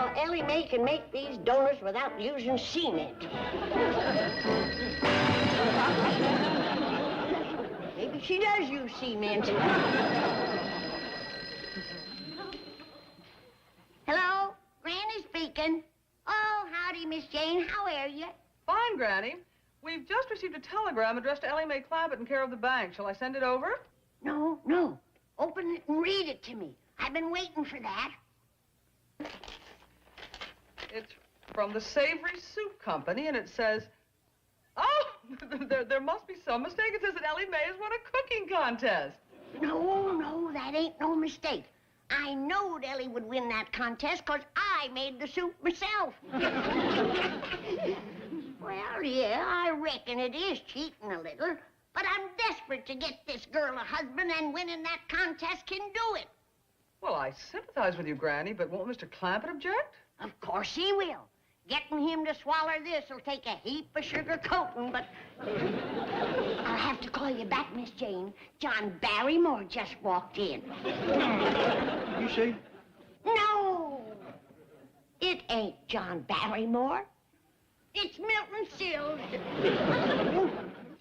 how Ellie Mae can make these donuts without using cement. Maybe she does use cement. Hello, Granny speaking. Oh, howdy, Miss Jane. How are you? Fine, Granny. We've just received a telegram addressed to Ellie Mae Clampett in care of the bank. Shall I send it over? No, no. Open it and read it to me. I've been waiting for that. It's from the Savory Soup Company, and it says, oh, there must be some mistake. It says that Ellie Mae has won a cooking contest. No, that ain't no mistake. I knowed Ellie would win that contest because I made the soup myself. Well, yeah, I reckon it is cheating a little, but I'm desperate to get this girl a husband, and winning that contest can do it. Well, I sympathize with you, Granny, but won't Mr. Clampett object? Of course he will. Getting him to swallow this will take a heap of sugar coating, but... I'll have to call you back, Miss Jane. John Barrymore just walked in. You see? No! It ain't John Barrymore. It's Milton Sills.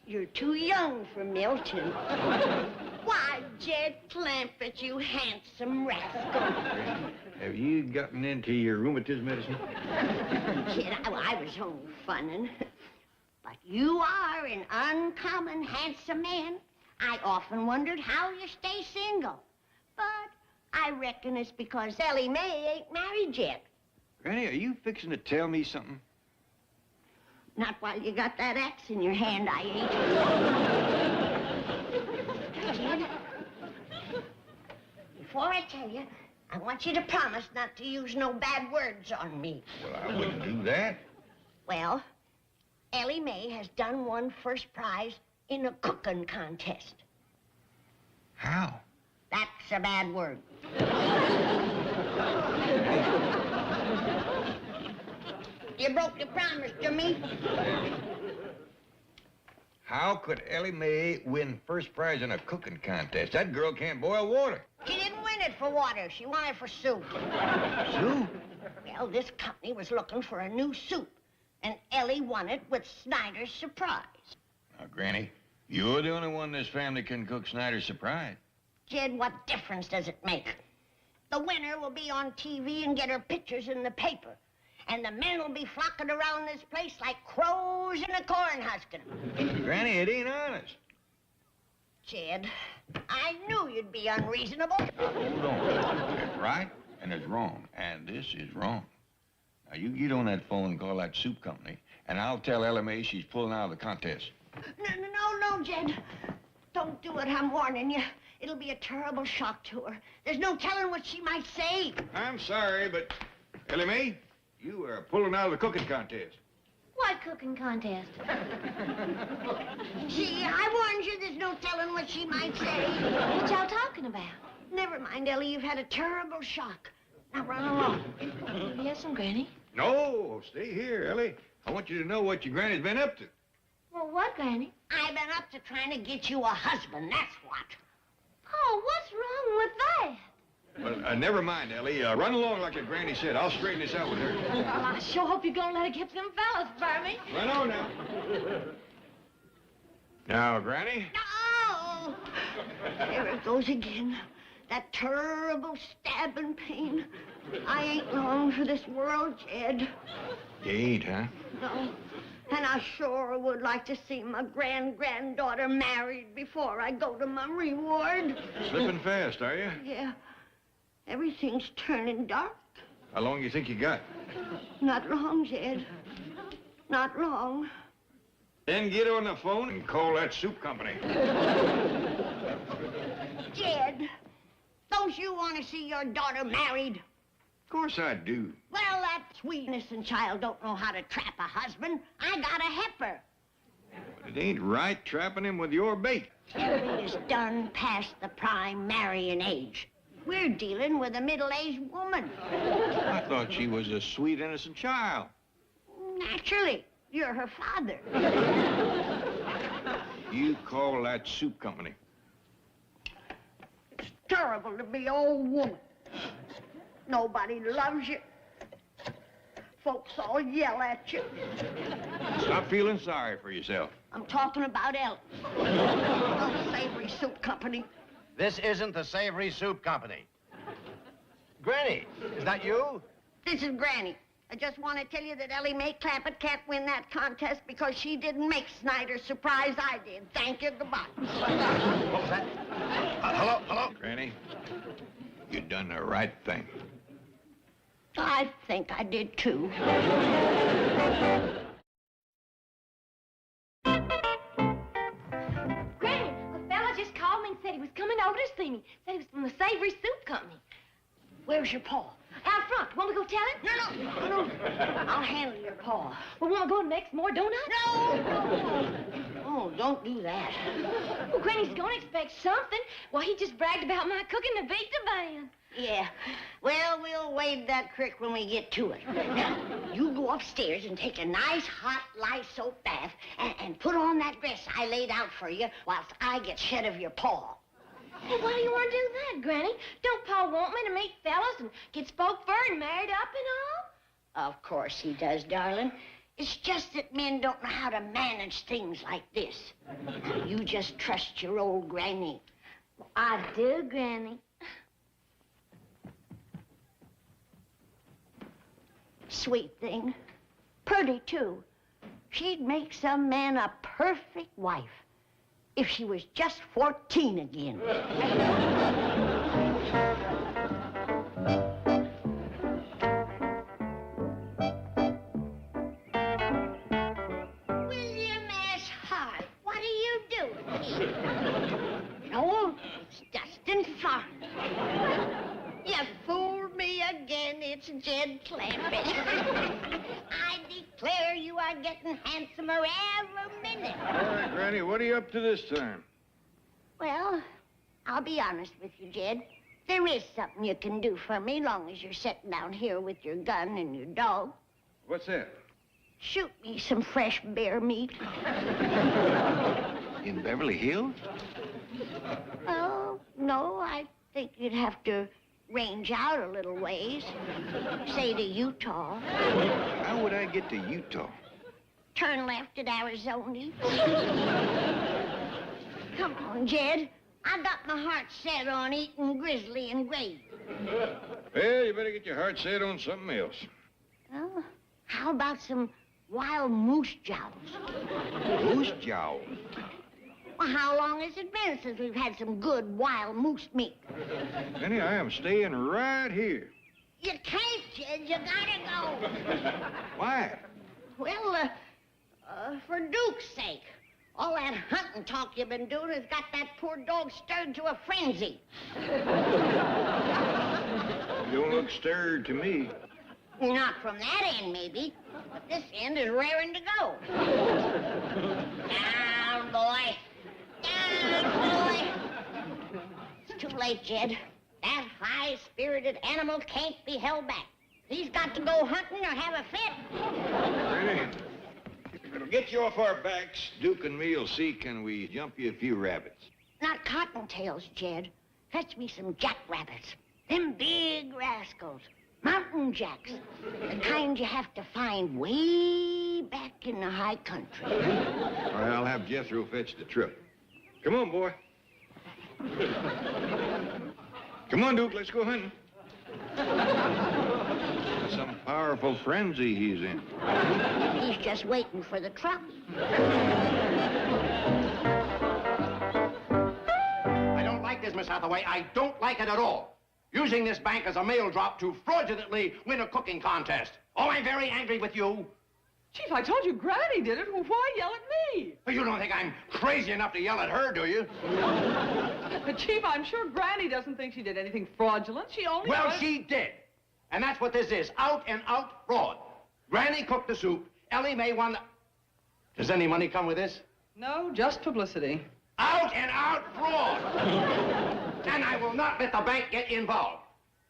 You're too young for Milton. Why, Jed Clampett, you handsome rascal. Have you gotten into your rheumatism medicine? Kid, I was only funning. But you are an uncommon handsome man. I often wondered how you stay single. But I reckon it's because Ellie Mae ain't married yet. Granny, are you fixing to tell me something? Not while you got that axe in your hand, I ain't. Kid, before I tell you, I want you to promise not to use no bad words on me. Well, I wouldn't do that. Well, Ellie Mae has won first prize in a cooking contest. How? That's a bad word. You broke your promise to me. How could Ellie Mae win first prize in a cooking contest? That girl can't boil water. She didn't win it for water. She won it for soup. Soup? Well, this company was looking for a new soup, and Ellie won it with Snyder's Surprise. Now, Granny, you're the only one in this family can cook Snyder's Surprise. Jed, what difference does it make? The winner will be on TV and get her pictures in the paper. And the men will be flocking around this place like crows in a corn husking. Granny, it ain't honest. Jed, I knew you'd be unreasonable. Now, hold on. There's right and there's wrong, and this is wrong. Now, you get on that phone and call that soup company, and I'll tell Ellie Mae she's pulling out of the contest. No, Jed. Don't do it, I'm warning you. It'll be a terrible shock to her. There's no telling what she might say. I'm sorry, but Ellie Mae, you are pulling out of the cooking contest. What cooking contest? See, I warned you there's no telling what she might say. What y'all talking about? Never mind, Ellie, you've had a terrible shock. Now run along. Yes, Granny. No, stay here, Ellie. I want you to know what your granny's been up to. Well, what, Granny? I've been up to trying to get you a husband, that's what. Oh, what's wrong with that? Well, never mind, Ellie. Run along like your granny said. I'll straighten this out with her. Well, I sure hope you're gonna let her get them fellas for me. Run on now. Now, Granny. No! There it goes again. That terrible stabbing pain. I ain't long for this world, Jed. You ain't, huh? No. And I sure would like to see my granddaughter married before I go to my reward. Slipping fast, are you? Yeah. Everything's turning dark. How long you think you got? Not long, Jed. Not long. Then get on the phone and call that soup company. Jed, don't you want to see your daughter married? Of course I do. Well, that sweet innocent child don't know how to trap a husband. I gotta help her. But it ain't right trapping him with your bait. Ellie is done past the prime marrying age. We're dealing with a middle-aged woman. I thought she was a sweet, innocent child. Naturally. You're her father. You call that soup company. It's terrible to be an old woman. Nobody loves you. folks all yell at you. Stop feeling sorry for yourself. I'm talking about Ellen. The Savory Soup Company. This isn't the Savory Soup Company. Granny, is that you? This is Granny. I just want to tell you that Ellie Mae Clampett can't win that contest because she didn't make Snyder's surprise. I did. Thank you. Goodbye. What was that? Hello? Granny, you done the right thing. I think I did, too. Granny, a fella just called me and said he was coming over to see me. Said he was from the Savory Soup Company. Where's your paw? Out front. Want me to go tell him? No. I'll handle your paw. Well, want to go next more, don't I? No. Oh, don't do that. Well, Granny's going to expect something. Well, he just bragged about my cooking to beat the band. Yeah. Well, we'll wade that creek when we get to it. Now, you go upstairs and take a nice hot lye soap bath and put on that dress I laid out for you whilst I get shed of your paw. Well, why do you want to do that, Granny? Don't Pa want me to meet fellas and get spoke for and married up and all? Of course he does, darling. It's just that men don't know how to manage things like this. You just trust your old granny. I do, Granny. Sweet thing. Pretty, too. She'd make some man a perfect wife if she was just 14 again. William S. Hart, what are you doing here? No, it's Dustin Florence. You fooled me again. It's Jed Clampett. I declare you are getting handsomer every minute. All right, Granny, what are you up to this time? Well, I'll be honest with you, Jed. There is something you can do for me, long as you're sitting down here with your gun and your dog. What's that? Shoot me some fresh bear meat. In Beverly Hills? Oh, no, I think you'd have to range out a little ways. Say to Utah. How would I get to Utah? Turn left at Arizona. Come on, Jed. I got my heart set on eating grizzly and gravy. Well, you better get your heart set on something else. Well, how about some wild moose jowls? Moose jowl. Well, how long has it been since we've had some good wild moose meat? Granny, I am staying right here. You can't, Jed. You gotta go. Why? Well, for Duke's sake. All that hunting talk you've been doing has got that poor dog stirred to a frenzy. You don't look stirred to me. Not from that end, maybe. But this end is raring to go. Down, boy. Down, boy. It's too late, Jed. That high-spirited animal can't be held back. He's got to go hunting or have a fit. Granny, if it'll get you off our backs, Duke and me'll see can we jump you a few rabbits. Not cottontails, Jed. Fetch me some jackrabbits. Them big rascals. Mountain jacks. The kind you have to find way back in the high country. All right, I'll have Jethro fetch the trip. Come on, boy. Come on, Duke, let's go hunting. Some powerful frenzy he's in. He's just waiting for the truck. I don't like this, Miss Hathaway. I don't like it at all. Using this bank as a mail drop to fraudulently win a cooking contest. Oh, I'm very angry with you. Chief, I told you Granny did it. Well, why yell at me? But you don't think I'm crazy enough to yell at her, do you? Chief, I'm sure Granny doesn't think she did anything fraudulent. She only... Well, she did. And that's what this is, out-and-out fraud. Granny cooked the soup. Ellie Mae won the... Does any money come with this? No, just publicity. Out-and-out fraud. And I will not let the bank get involved.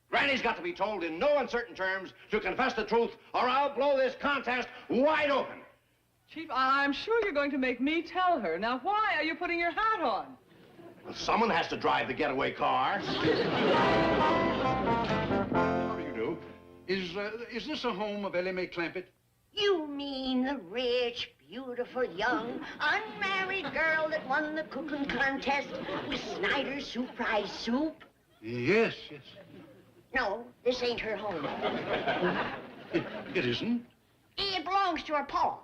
Granny's got to be told in no uncertain terms to confess the truth, or I'll blow this contest wide open. Chief, I'm sure you're going to make me tell her. Now, why are you putting your hat on? Well, someone has to drive the getaway car. What do you do? Is this a home of Ellie Mae Clampett? You mean the rich, beautiful, young, unmarried girl that won the cooking contest with Snyder's surprise soup? Yes, yes. No, this ain't her home. It isn't? It belongs to her pa.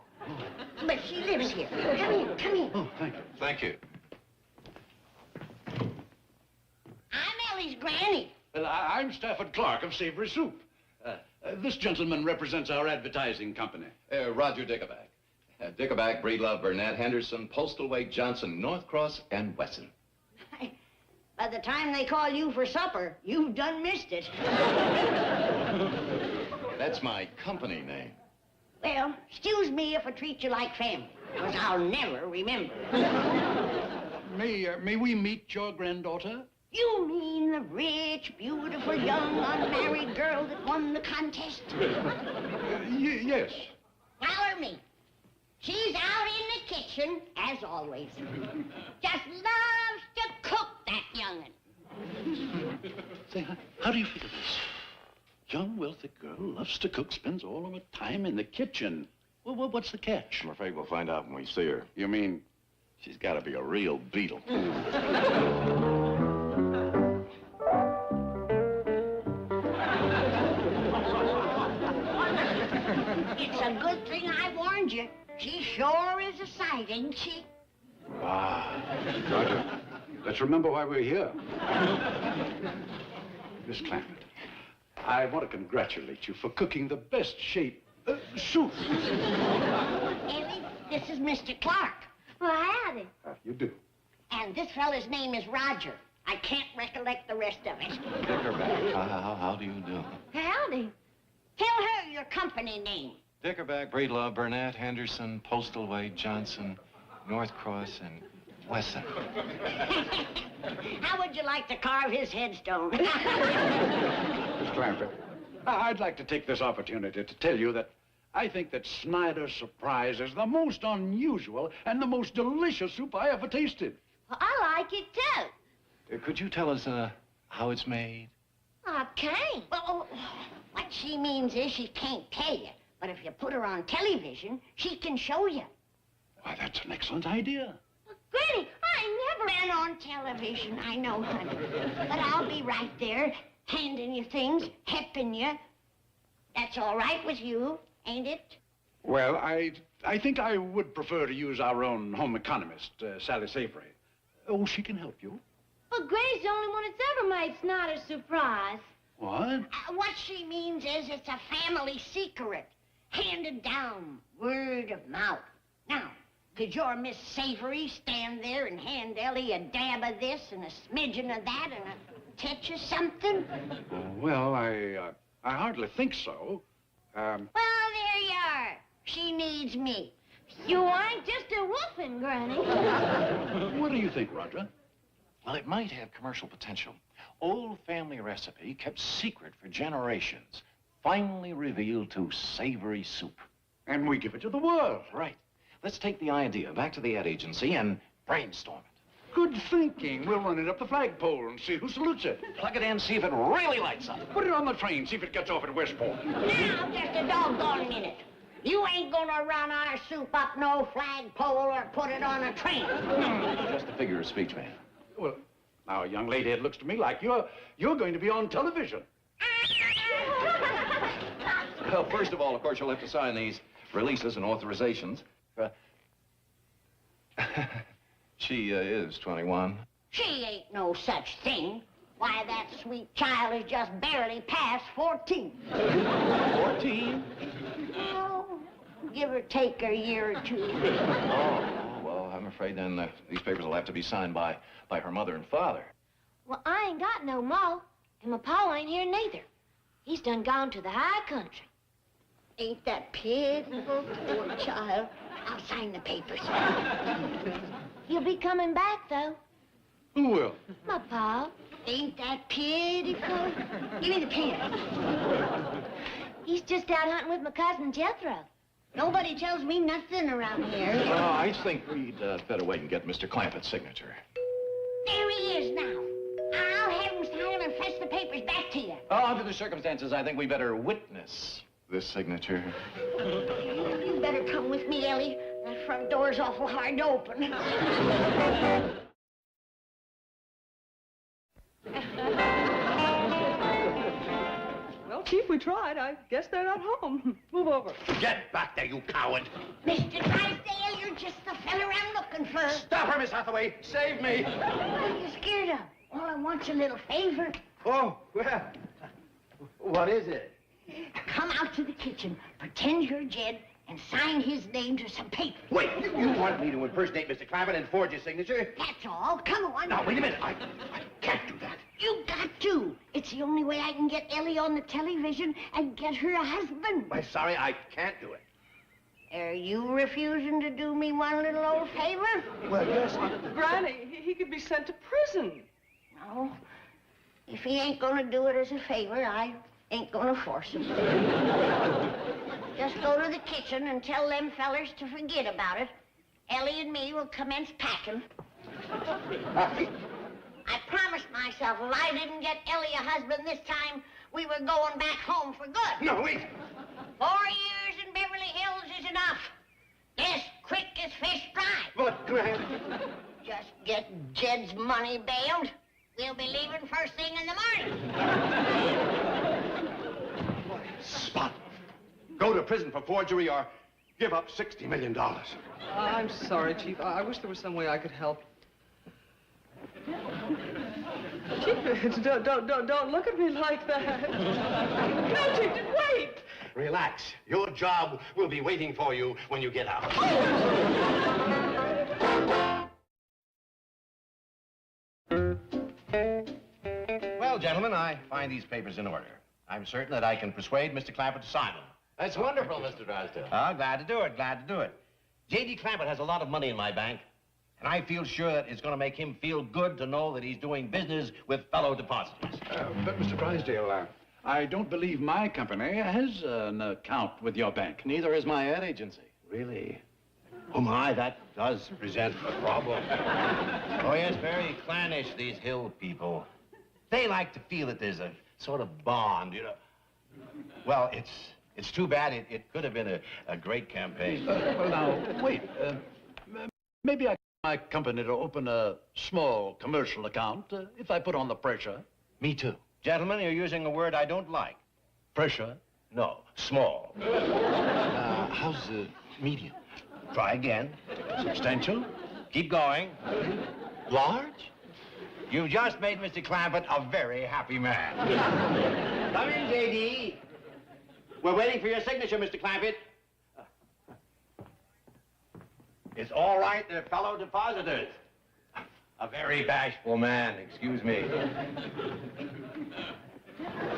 But she lives here. Come in, come in. Oh, thank you. Thank you. I'm Ellie's granny. Well, I'm Stafford Clark of Savory Soup. This gentleman represents our advertising company. Roger Dickerback. Dickerback, Breedlove, Burnett, Henderson, Postal Wade, Johnson, Northcross, and Wesson. By the time they call you for supper, you've done missed it. That's my company name. Well, excuse me if I treat you like family, because I'll never remember. May we meet your granddaughter? You mean the rich, beautiful, young, unmarried girl that won the contest? Yes. Follow me. She's out in the kitchen, as always. Just loves to cook, that young'un. Say, how do you feel this? Young, wealthy girl loves to cook, spends all of her time in the kitchen. Well, what's the catch? I'm afraid we'll find out when we see her. You mean? She's got to be a real beetle. It's a good thing I warned you. She sure is a sight, ain't she? Roger, let's remember why we're here. Miss Clampett, I want to congratulate you for cooking the best shape soup. Ellie, this is Mr. Clark. Well, howdy. You do. And this fella's name is Roger. I can't recollect the rest of it. Dickerback, how do you do? Howdy. Tell her your company name. Dickerback, Breedlove, Burnett, Henderson, Postal Wade, Johnson, Northcross, and Wesson. How would you like to carve his headstone? Miss Clampett, I'd like to take this opportunity to tell you that I think that Snyder's Surprise is the most unusual and the most delicious soup I ever tasted. Well, I like it, too. Could you tell us, how it's made? I can't. Well, what she means is she can't tell you. But if you put her on television, she can show you. Why, that's an excellent idea. Well, Granny, I never... Been on television, I know, honey. But I'll be right there, handing you things, helping you. That's all right with you, ain't it? Well, I think I would prefer to use our own home economist, Sally Savory. Oh, she can help you. But Granny's the only one that's ever made Snyder's Surprise. What? What she means is it's a family secret, handed down, word of mouth. Now, could your Miss Savory stand there and hand Ellie a dab of this and a smidgen of that and a touch of something? Well, I hardly think so. Well, there you are. She needs me. You ain't just a woofing, Granny. What do you think, Roger? Well, it might have commercial potential. Old family recipe kept secret for generations, finally revealed to savory soup. And we give it to the world. Right. Let's take the idea back to the ad agency and brainstorm it. Good thinking. We'll run it up the flagpole and see who salutes it. Plug it in, see if it really lights up. Put it on the train, see if it gets off at Westport. Now, just a doggone minute. You ain't gonna run our soup up no flagpole or put it on a train. Just a figure of speech, man. Well, now, young lady, it looks to me like you're going to be on television. Well, first of all, of course, you'll have to sign these releases and authorizations. She is 21. She ain't no such thing. Why, that sweet child is just barely past 14. 14? Oh, give or take a year or two. Oh, well, I'm afraid then these papers will have to be signed by her mother and father. Well, I ain't got no ma, and my pa ain't here neither. He's done gone to the high country. Ain't that pitiful, poor child? I'll sign the papers. He'll be coming back, though. Who will? My pa. Ain't that pitiful? Give me the pen. He's just out hunting with my cousin Jethro. Nobody tells me nothing around here. I think we'd better wait and get Mr. Clampett's signature. There he is now. I'll have him sign or fetch the papers back to you? Under the circumstances, I think we better witness this signature. You better come with me, Ellie. That front door's awful hard to open. Well, Chief, we tried. I guess they're not home. Move over. Get back there, you coward. Mr. Drysdale, you're just the fella I'm looking for. Stop her, Miss Hathaway. Save me. What are you scared of? All I want's a little favor. Oh, well, what is it? Come out to the kitchen, pretend you're Jed, and sign his name to some papers. Wait, you want me to impersonate Mr. Clampett and forge his signature? That's all. Come on. Now, wait a minute. I can't do that. You got to. It's the only way I can get Ellie on the television and get her a husband. I'm sorry, I can't do it. Are you refusing to do me one little old favor? Well, yes, Granny, he could be sent to prison. No. If he ain't gonna do it as a favor, I ain't gonna force him. Just go to the kitchen and tell them fellers to forget about it. Ellie and me will commence packing. I promised myself if I didn't get Ellie a husband this time, we were going back home for good. No, wait. 4 years in Beverly Hills is enough. As quick as fish dry. But, Granny... Just get Jed's money bailed. We'll be leaving first thing in the morning. Spot. Go to prison for forgery or give up $60 million. I'm sorry, Chief. I wish there was some way I could help. Chief, don't look at me like that. No, Chief, wait. Relax. Your job will be waiting for you when you get out. Well, gentlemen, I find these papers in order. I'm certain that I can persuade Mr. Clampett to sign them. That's wonderful, Mr. Drysdale. Oh, glad to do it, glad to do it. J.D. Clampett has a lot of money in my bank, and I feel sure that it's going to make him feel good to know that he's doing business with fellow depositors. But, Mr. Drysdale, I don't believe my company has an account with your bank. Neither is my ad agency. Really? Oh, my, that does present a problem. Oh, yes, very clannish, these Hill people. They like to feel that there's a sort of bond, you know. Well, it's too bad. It could have been a great campaign. Well, now, wait. Maybe I get my company to open a small commercial account if I put on the pressure. Me too. Gentlemen, you're using a word I don't like. Pressure? No, small. How's the medium? Try again. Substantial? Keep going. Large? You've just made Mr. Clampett a very happy man. Come in, J.D. We're waiting for your signature, Mr. Clampett. It's all right, they're fellow depositors. A very bashful man, excuse me.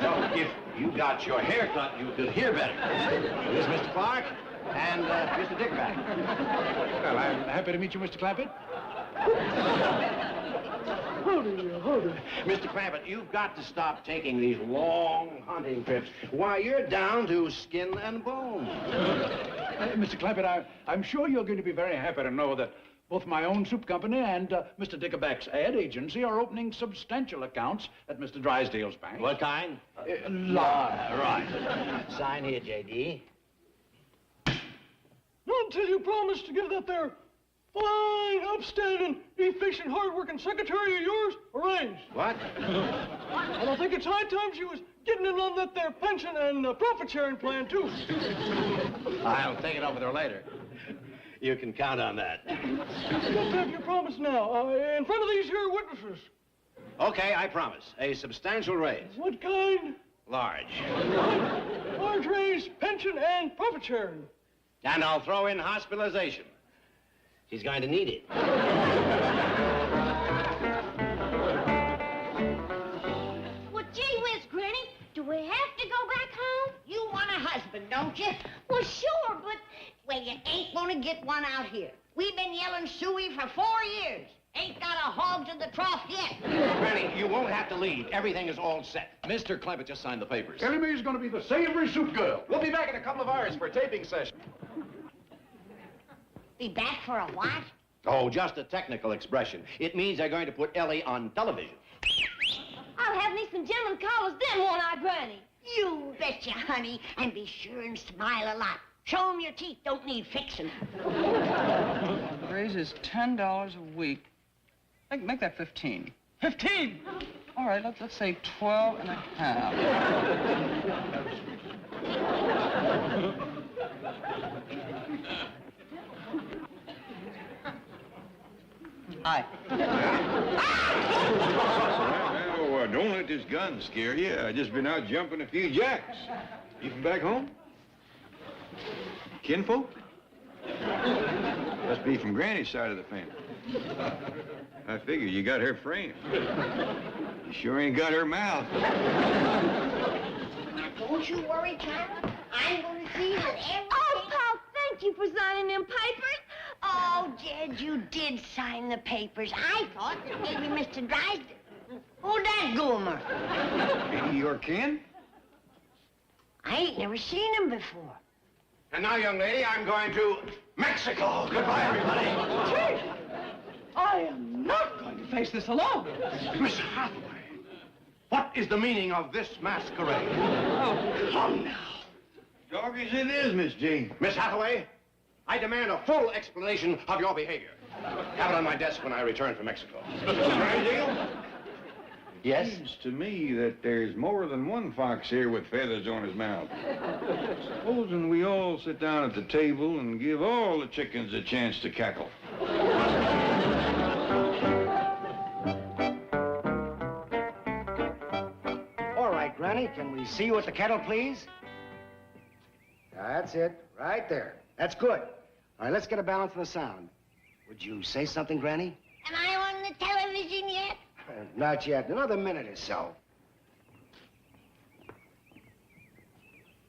So, if you got your hair cut, you could hear better. This is Mr. Clark and Mr. Dickback. Well, I'm happy to meet you, Mr. Clampett. Mr. Clampett, you've got to stop taking these long hunting trips. Why, you're down to skin and bone. Mr. Clampett, I'm sure you're going to be very happy to know that both my own soup company and Mr. Dickerback's ad agency are opening substantial accounts at Mr. Drysdale's bank. What kind? Large. Right. Sign here, J.D. Not until you promise to give that there fine, upstanding, efficient, hard-working secretary of yours a raise. What? And I think it's high time she was getting in on that there pension and profit-sharing plan, too. I'll take it up with her later. You can count on that. You got to have your promise now, in front of these here witnesses. Okay, I promise. A substantial raise. What kind? Large. Large raise, pension, and profit-sharing. And I'll throw in hospitalization. She's going to need it. Well, gee whiz, Granny, do we have to go back home? You want a husband, don't you? Well, sure, but... Well, you ain't gonna get one out here. We've been yelling suey for 4 years. Ain't got a hog to the trough yet. Granny, you won't have to leave. Everything is all set. Mr. Clampett just signed the papers. Ellie Mae's going to be the savory soup girl. We'll be back in a couple of hours for a taping session. Be back for a what? Oh, just a technical expression. It means they're going to put Ellie on television. I'll have me some gentleman callers then, won't I, Granny? You betcha, honey. And be sure and smile a lot. Show 'em your teeth don't need fixing. The raise is $10 a week. Make that 15. 15! All right, let's say 12 and a half. Hi. Well, don't let this gun scare you. I just been out jumping a few jacks. You from back home? Kinfolk? Must be from Granny's side of the family. I figure you got her framed. You sure ain't got her mouth. Now, don't you worry, Clara. I'm going to see that everything... Oh, Paul, thank you for signing them papers. Oh, Jed, you did sign the papers. I thought that maybe Mr. Drysdale... Who's that goomer? Maybe your kin? I ain't never seen him before. And now, young lady, I'm going to Mexico. Goodbye, everybody. I am not going to face this alone. Miss Hathaway, what is the meaning of this masquerade? Oh, come now. Doggies it is, Miss Jane. Miss Hathaway, I demand a full explanation of your behavior. Have it on my desk when I return from Mexico. Drysdale? Yes? Seems to me that there's more than one fox here with feathers on his mouth. Supposing we all sit down at the table and give all the chickens a chance to cackle. All right, Granny, can we see you at the kettle, please? That's it, right there. That's good. All right, let's get a balance of the sound. Would you say something, Granny? Am I on the television yet? Not yet. Another minute or so.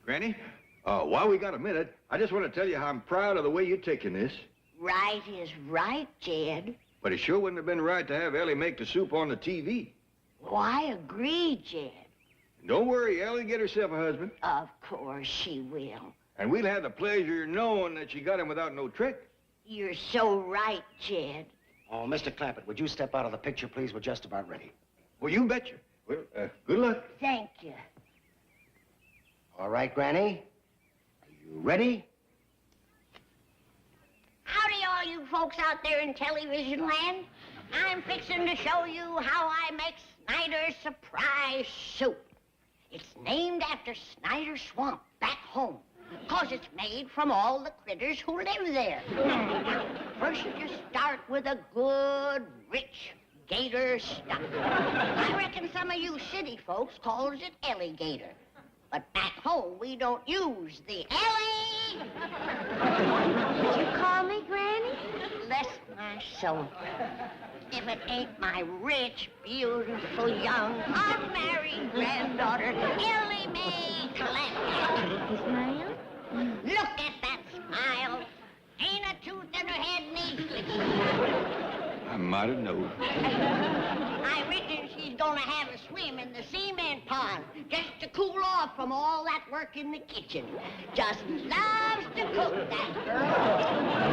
Granny, while we got a minute, I just want to tell you how I'm proud of the way you're taking this. Right is right, Jed. But it sure wouldn't have been right to have Ellie make the soup on the TV. Why, agree, Jed. Don't worry, Ellie get herself a husband. Of course she will. And we'll have the pleasure of knowing that she got him without no trick. You're so right, Jed. Oh, Mr. Clampett, would you step out of the picture, please? We're just about ready. Well, you betcha. Well, good luck. Thank you. All right, Granny. Are you ready? Howdy, all you folks out there in television land. I'm fixing to show you how I make Snyder's surprise soup. It's named after Snyder Swamp back home, 'cause it's made from all the critters who live there. First, you just start with a good, rich gator stock. I reckon some of you city folks calls it alligator. But back home, we don't use the Ellie. Did you call me, Granny? Bless my soul. If it ain't my rich, beautiful, young, unmarried granddaughter, Ellie Mae Clampett. Yes, ma'am. Look at that smile. Ain't a tooth in her head needs fixing. I might have known. I reckon she's gonna have a swim in the cement pond just to cool off from all that work in the kitchen. Just loves to cook, that girl.